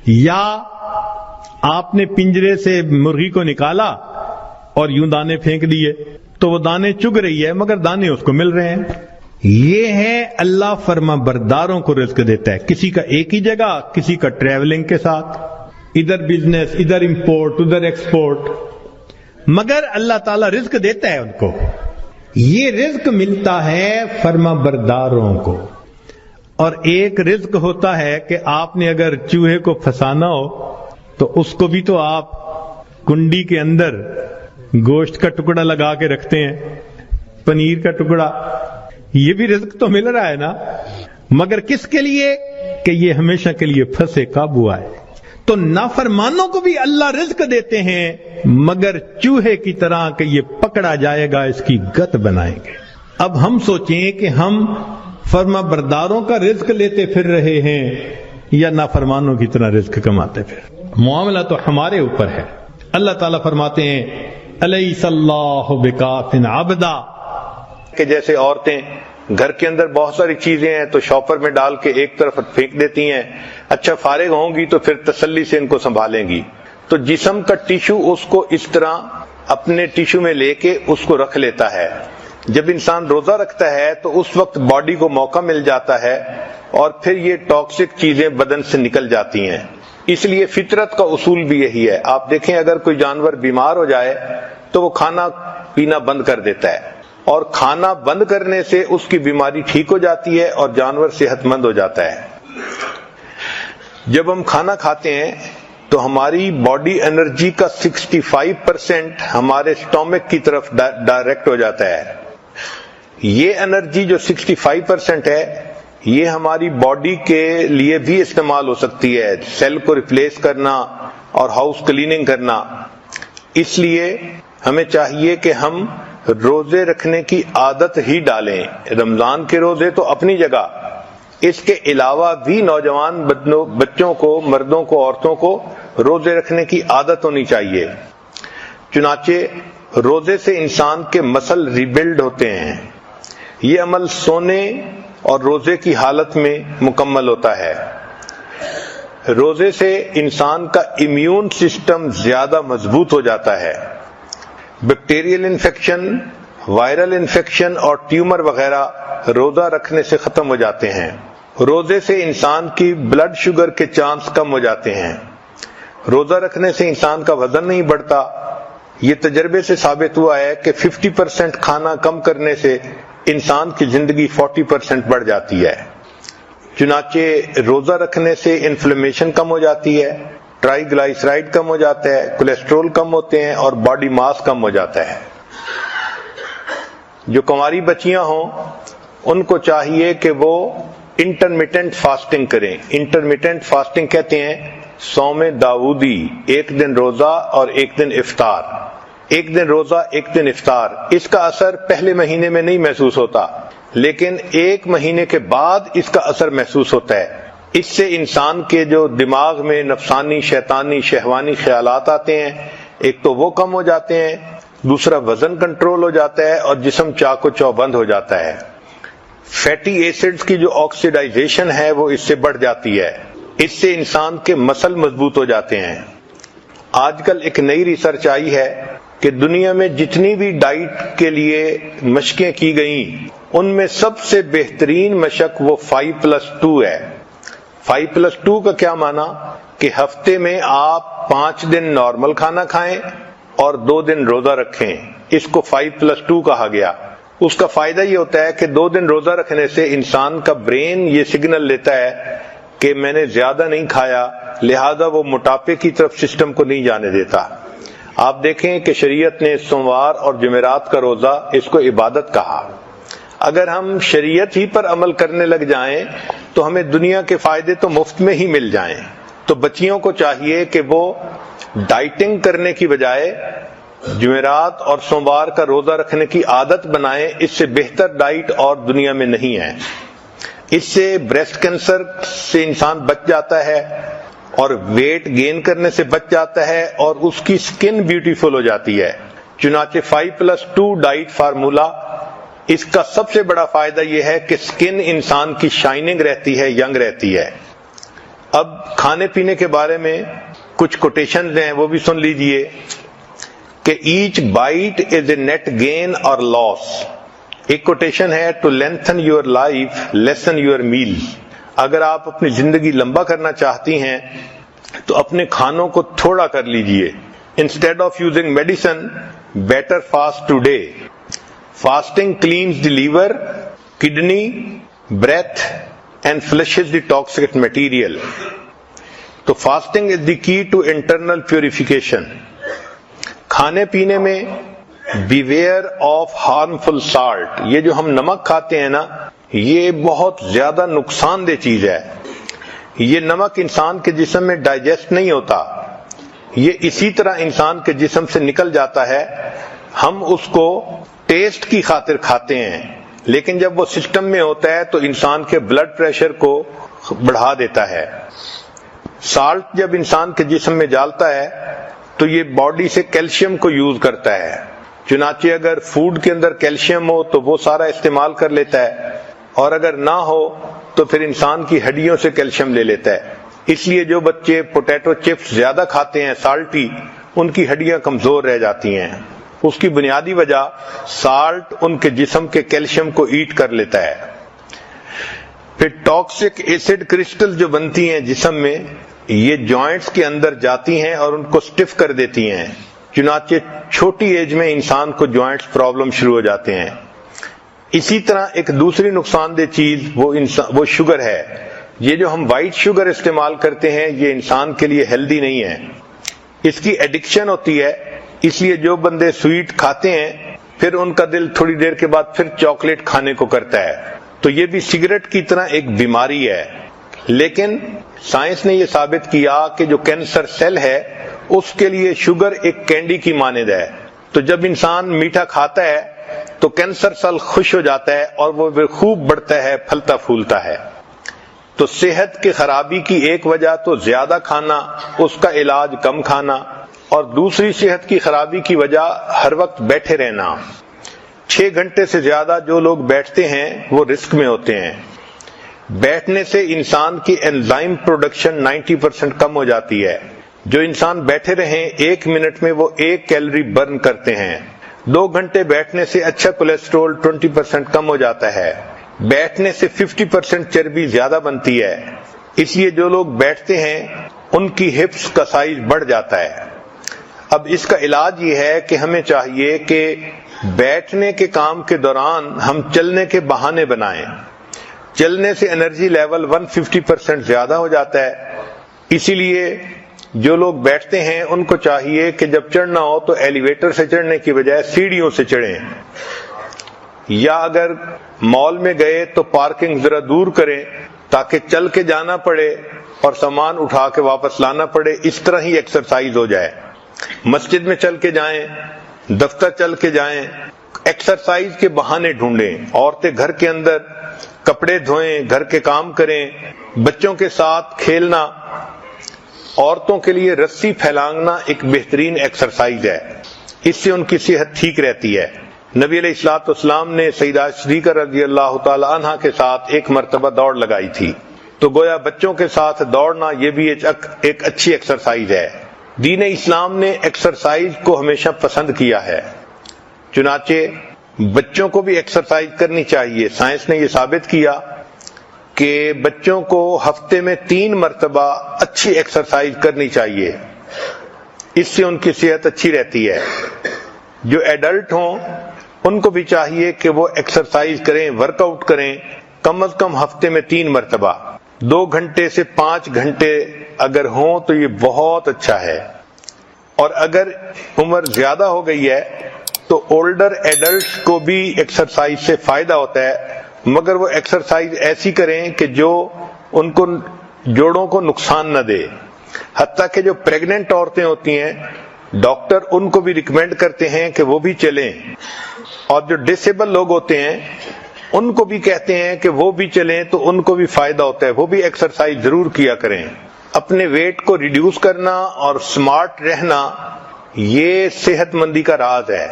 یا آپ نے پنجرے سے مرغی کو نکالا اور یوں دانے پھینک دیے تو وہ دانے چگ رہی ہے مگر دانے اس کو مل رہے ہیں. یہ ہے اللہ فرما برداروں کو رزق دیتا ہے، کسی کا ایک ہی جگہ، کسی کا ٹریولنگ کے ساتھ، ادھر بزنس، ادھر امپورٹ، ادھر ایکسپورٹ، مگر اللہ تعالیٰ رزق دیتا ہے ان کو. یہ رزق ملتا ہے فرما برداروں کو. اور ایک رزق ہوتا ہے کہ آپ نے اگر چوہے کو پھنسانا ہو تو اس کو بھی تو آپ کنڈی کے اندر گوشت کا ٹکڑا لگا کے رکھتے ہیں، پنیر کا ٹکڑا، یہ بھی رزق تو مل رہا ہے نا، مگر کس کے لیے؟ کہ یہ ہمیشہ کے لیے پھنسے قابو آئے. تو نافرمانوں کو بھی اللہ رزق دیتے ہیں مگر چوہے کی طرح کہ یہ پکڑا جائے گا اس کی گت بنائیں گے. اب ہم سوچیں کہ ہم فرما برداروں کا رزق لیتے پھر رہے ہیں یا نافرمانوں کی طرح رزق کماتے پھر. معاملہ تو ہمارے اوپر ہے. اللہ تعالیٰ فرماتے ہیں الیس اللہ بکاف عبدا،
کہ جیسے عورتیں گھر کے اندر بہت ساری چیزیں ہیں تو شاپر میں ڈال کے ایک طرف پھینک دیتی ہیں، اچھا فارغ ہوں گی تو پھر تسلی سے ان کو سنبھالیں گی. تو جسم کا ٹیشو اس کو اس طرح اپنے ٹیشو میں لے کے اس کو رکھ لیتا ہے. جب انسان روزہ رکھتا ہے تو اس وقت باڈی کو موقع مل جاتا ہے اور پھر یہ ٹاکسک چیزیں بدن سے نکل جاتی ہیں. اس لیے فطرت کا اصول بھی یہی ہے. آپ دیکھیں اگر کوئی جانور بیمار ہو جائے تو وہ کھانا پینا بند کر دیتا ہے اور کھانا بند کرنے سے اس کی بیماری ٹھیک ہو جاتی ہے اور جانور صحت مند ہو جاتا ہے. جب ہم کھانا کھاتے ہیں تو ہماری باڈی انرجی کا 65% ہمارے سٹومک کی طرف ڈائریکٹ ہو جاتا ہے. یہ انرجی جو 65% ہے یہ ہماری باڈی کے لیے بھی استعمال ہو سکتی ہے، سیل کو ریپلیس کرنا اور ہاؤس کلیننگ کرنا. اس لیے ہمیں چاہیے کہ ہم روزے رکھنے کی عادت ہی ڈالیں. رمضان کے روزے تو اپنی جگہ، اس کے علاوہ بھی نوجوان بچوں کو، مردوں کو، عورتوں کو روزے رکھنے کی عادت ہونی چاہیے. چنانچہ روزے سے انسان کے مسل ریبلڈ ہوتے ہیں. یہ عمل سونے اور روزے کی حالت میں مکمل ہوتا ہے. روزے سے انسان کا امیون سسٹم زیادہ مضبوط ہو جاتا ہے. بیکٹیریل انفیکشن، وائرل انفیکشن اور ٹیومر وغیرہ روزہ رکھنے سے ختم ہو جاتے ہیں. روزے سے انسان کی بلڈ شوگر کے چانس کم ہو جاتے ہیں. روزہ رکھنے سے انسان کا وزن نہیں بڑھتا. یہ تجربے سے ثابت ہوا ہے کہ 50% کھانا کم کرنے سے انسان کی زندگی 40% بڑھ جاتی ہے. چنانچہ روزہ رکھنے سے انفلیمیشن کم ہو جاتی ہے، ٹرائی گلائسرائڈ کم ہو جاتا ہے، کولیسٹرول کم ہوتے ہیں اور باڈی ماس کم ہو جاتا ہے. جو کنواری بچیاں ہوں ان کو چاہیے کہ وہ انٹرمیٹنٹ فاسٹنگ کریں. انٹرمیٹنٹ فاسٹنگ کہتے ہیں صوم داؤدی، ایک دن روزہ اور ایک دن افطار. ایک دن روزہ ایک دن افطار. اس کا اثر پہلے مہینے میں نہیں محسوس ہوتا لیکن ایک مہینے کے بعد اس کا اثر محسوس ہوتا ہے. اس سے انسان کے جو دماغ میں نفسانی، شیطانی، شہوانی خیالات آتے ہیں ایک تو وہ کم ہو جاتے ہیں
دوسرا وزن کنٹرول ہو جاتا ہے اور جسم چاق و چوبند ہو جاتا ہے. فیٹی ایسڈز کی جو آکسیڈائزیشن ہے وہ اس سے بڑھ جاتی ہے. اس سے انسان کے مسل مضبوط ہو جاتے ہیں. آج کل ایک نئی ریسرچ آئی ہے کہ دنیا میں جتنی بھی ڈائٹ کے لیے مشقیں کی گئیں ان میں سب سے بہترین مشق وہ 5+2 ہے. 5+2 کا کیا معنی کہ ہفتے میں آپ 5 دن نارمل کھانا کھائیں اور 2 دن روزہ رکھیں. اس کو 5+2 کہا گیا. اس کا فائدہ یہ ہوتا ہے کہ 2 دن روزہ رکھنے سے انسان کا برین یہ سگنل لیتا ہے کہ میں نے زیادہ نہیں کھایا، لہذا وہ موٹاپے کی طرف سسٹم کو نہیں جانے دیتا. آپ دیکھیں کہ شریعت نے سوموار اور جمعرات کا روزہ اس کو عبادت کہا. اگر ہم شریعت ہی پر عمل کرنے لگ جائیں تو ہمیں دنیا کے فائدے تو مفت میں ہی مل جائیں. تو بچیوں کو چاہیے کہ وہ ڈائٹنگ کرنے کی بجائے جمعرات اور سوموار کا روزہ رکھنے کی عادت بنائیں. اس سے بہتر ڈائٹ اور دنیا میں نہیں ہے. اس سے بریسٹ کینسر سے انسان بچ جاتا ہے اور ویٹ گین کرنے سے بچ جاتا ہے اور اس کی سکن بیوٹیفل ہو جاتی ہے. چنانچہ 5+2 ڈائٹ فارمولا، اس کا سب سے بڑا فائدہ یہ ہے کہ سکن انسان کی شائننگ رہتی ہے، ینگ رہتی ہے. اب کھانے پینے کے بارے میں کچھ کوٹیشنز ہیں، وہ بھی سن لیجئے کہ each bite is a net gain or loss. ایک کوٹیشن ہے to lengthen your life lessen your meal. اگر آپ اپنی زندگی لمبا کرنا چاہتی ہیں تو اپنے کھانوں کو تھوڑا کر لیجئے. Instead of using medicine better fast today. Fasting cleanses the liver, kidney, breath and flushes the toxic material. تو fasting is the key to internal purification. کھانے پینے میں بیویئر آف ہارمفل سالٹ. یہ جو ہم نمک کھاتے ہیں نا، یہ بہت زیادہ نقصان دہ چیز ہے. یہ نمک انسان کے جسم میں ڈائجسٹ نہیں ہوتا، یہ اسی طرح انسان کے جسم سے نکل جاتا ہے. ہم اس کو ٹیسٹ کی خاطر کھاتے ہیں، لیکن جب وہ سسٹم میں ہوتا ہے تو انسان کے بلڈ پریشر کو بڑھا دیتا ہے. سالٹ جب انسان کے جسم میں جالتا ہے تو یہ باڈی سے کیلشیم کو یوز کرتا ہے. چنانچہ اگر فوڈ کے اندر کیلشیم ہو تو وہ سارا استعمال کر لیتا ہے، اور اگر نہ ہو تو پھر انسان کی ہڈیوں سے کیلشیم لے لیتا ہے. اس لیے جو بچے پوٹیٹو چپس زیادہ کھاتے ہیں سالٹی، ان کی ہڈیاں کمزور رہ جاتی ہیں. اس کی بنیادی وجہ سالٹ ان کے جسم کے کیلشیم کو ایٹ کر لیتا ہے. پھر ٹاکسک ایسڈ کرسٹل جو بنتی ہیں جسم میں، یہ جوائنٹس کے اندر جاتی ہیں اور ان کو سٹف کر دیتی ہیں. چنانچہ چھوٹی ایج میں انسان کو جوائنٹس پرابلم شروع ہو جاتے ہیں. اسی طرح ایک دوسری نقصان دہ چیز وہ شوگر ہے. یہ جو ہم وائٹ شوگر استعمال کرتے ہیں یہ انسان کے لیے ہیلدی نہیں ہے. اس کی ایڈکشن ہوتی ہے. اس لیے جو بندے سویٹ کھاتے ہیں پھر ان کا دل تھوڑی دیر کے بعد پھر چاکلیٹ کھانے کو کرتا ہے. تو یہ بھی سگریٹ کی طرح ایک بیماری ہے. لیکن سائنس نے یہ ثابت کیا کہ جو کینسر سیل ہے اس کے لیے شوگر ایک کینڈی کی مانند ہے. تو جب انسان میٹھا کھاتا ہے تو کینسر سیل خوش ہو جاتا ہے اور وہ خوب بڑھتا ہے، پھلتا پھولتا ہے. تو صحت کی خرابی کی ایک وجہ تو زیادہ کھانا، اس کا علاج کم کھانا، اور دوسری صحت کی خرابی کی وجہ ہر وقت بیٹھے رہنا. 6 گھنٹے سے زیادہ جو لوگ بیٹھتے ہیں وہ رسک میں ہوتے ہیں. بیٹھنے سے انسان کی انزائم پروڈکشن 90% کم ہو جاتی ہے. جو انسان بیٹھے رہیں 1 منٹ میں وہ 1 کیلری برن کرتے ہیں. 2 گھنٹے بیٹھنے سے اچھا کولیسٹرول 20% کم ہو جاتا ہے. بیٹھنے سے 50% چربی زیادہ بنتی ہے. اس لیے جو لوگ بیٹھتے ہیں ان کی ہپس کا سائز بڑھ جاتا ہے. اب اس کا علاج یہ ہے کہ ہمیں چاہیے کہ بیٹھنے کے کام کے دوران ہم چلنے کے بہانے بنائیں. چلنے سے انرجی لیول 150% زیادہ ہو جاتا ہے. اسی لیے جو لوگ بیٹھتے ہیں ان کو چاہیے کہ جب چڑھنا ہو تو ایلیویٹر سے چڑھنے کی بجائے سیڑھیوں سے چڑھیں، یا اگر مال میں گئے تو پارکنگ ذرا دور کریں تاکہ چل کے جانا پڑے اور سامان اٹھا کے واپس لانا پڑے. اس طرح ہی ایکسرسائز ہو جائے. مسجد میں چل کے جائیں، دفتر چل کے جائیں، ایکسرسائز کے بہانے ڈھونڈیں. عورتیں گھر کے اندر کپڑے دھوئیں، گھر کے کام کریں، بچوں کے ساتھ کھیلنا. عورتوں کے لیے رسی پھیلانگنا ایک بہترین ایکسرسائز ہے. اس سے ان کی صحت ٹھیک رہتی ہے۔ نبی علیہ الصلوۃ والسلام نے سیدہ شریکہ رضی اللہ تعالی عنہا کے ساتھ ایک مرتبہ دوڑ لگائی تھی، تو گویا بچوں کے ساتھ دوڑنا یہ بھی ایک اچھی ایکسرسائز ہے۔ دین اسلام نے ایکسرسائز کو ہمیشہ پسند کیا ہے، چنانچہ بچوں کو بھی ایکسرسائز کرنی چاہیے۔ سائنس نے یہ ثابت کیا کہ بچوں کو ہفتے میں 3 مرتبہ اچھی ایکسرسائز کرنی چاہیے، اس سے ان کی صحت اچھی رہتی ہے۔ جو ایڈلٹ ہوں ان کو بھی چاہیے کہ وہ ایکسرسائز کریں، ورک آؤٹ کریں، کم از کم ہفتے میں 3 مرتبہ، 2 گھنٹے سے 5 گھنٹے اگر ہوں تو یہ بہت اچھا ہے۔ اور اگر عمر زیادہ ہو گئی ہے تو اولڈر ایڈلٹس کو بھی ایکسرسائز سے فائدہ ہوتا ہے، مگر وہ ایکسرسائز ایسی کریں کہ جو ان کو جوڑوں کو نقصان نہ دے۔ حتیٰ کہ جو پریگننٹ عورتیں ہوتی ہیں ڈاکٹر ان کو بھی ریکمینڈ کرتے ہیں کہ وہ بھی چلیں، اور جو ڈسیبل لوگ ہوتے ہیں ان کو بھی کہتے ہیں کہ وہ بھی چلیں تو ان کو بھی فائدہ ہوتا ہے، وہ بھی ایکسرسائز ضرور کیا کریں۔ اپنے ویٹ کو ریڈیوس کرنا اور سمارٹ رہنا یہ صحت مندی کا راز ہے۔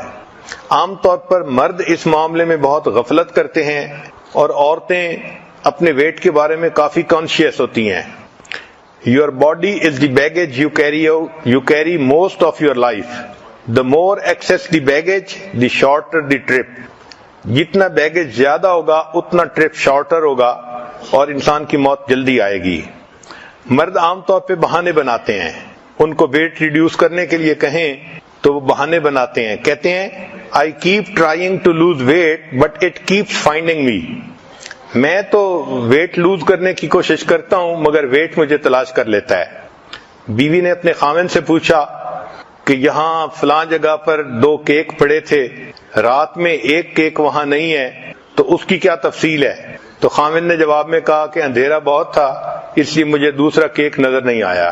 عام طور پر مرد اس معاملے میں بہت غفلت کرتے ہیں اور عورتیں اپنے ویٹ کے بارے میں کافی کانشیس ہوتی ہیں۔ Your body is the baggage you carry most of your life. The more excess the baggage, the shorter the trip. جتنا بیگیج زیادہ ہوگا اتنا ٹرپ شارٹر ہوگا اور انسان کی موت جلدی آئے گی۔ مرد عام طور پہ بہانے بناتے ہیں، ان کو ویٹ ریڈیوس کرنے کے لیے کہیں تو وہ بہانے بناتے ہیں، کہتے ہیں I keep trying to lose weight but it keeps finding me. میں تو ویٹ لوز کرنے کی کوشش کرتا ہوں مگر ویٹ مجھے تلاش کر لیتا ہے۔ بیوی نے اپنے خاوند سے پوچھا کہ یہاں فلاں جگہ پر 2 کیک پڑے تھے، رات میں 1 کیک وہاں نہیں ہے، تو اس کی کیا تفصیل ہے؟ تو خاوند نے جواب میں کہا کہ اندھیرا بہت تھا اس لیے مجھے دوسرا کیک نظر نہیں آیا۔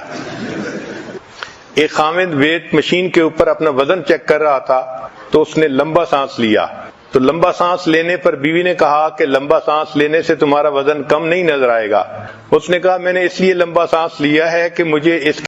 ایک خاوند ویٹ مشین کے اوپر اپنا وزن چیک کر رہا تھا تو اس نے لمبا سانس لیا، تو لمبا سانس لینے پر بیوی نے کہا کہ لمبا سانس لینے سے تمہارا وزن کم نہیں نظر آئے گا۔ اس نے کہا میں نے اس لیے لمبا سانس لیا ہے کہ مجھے اس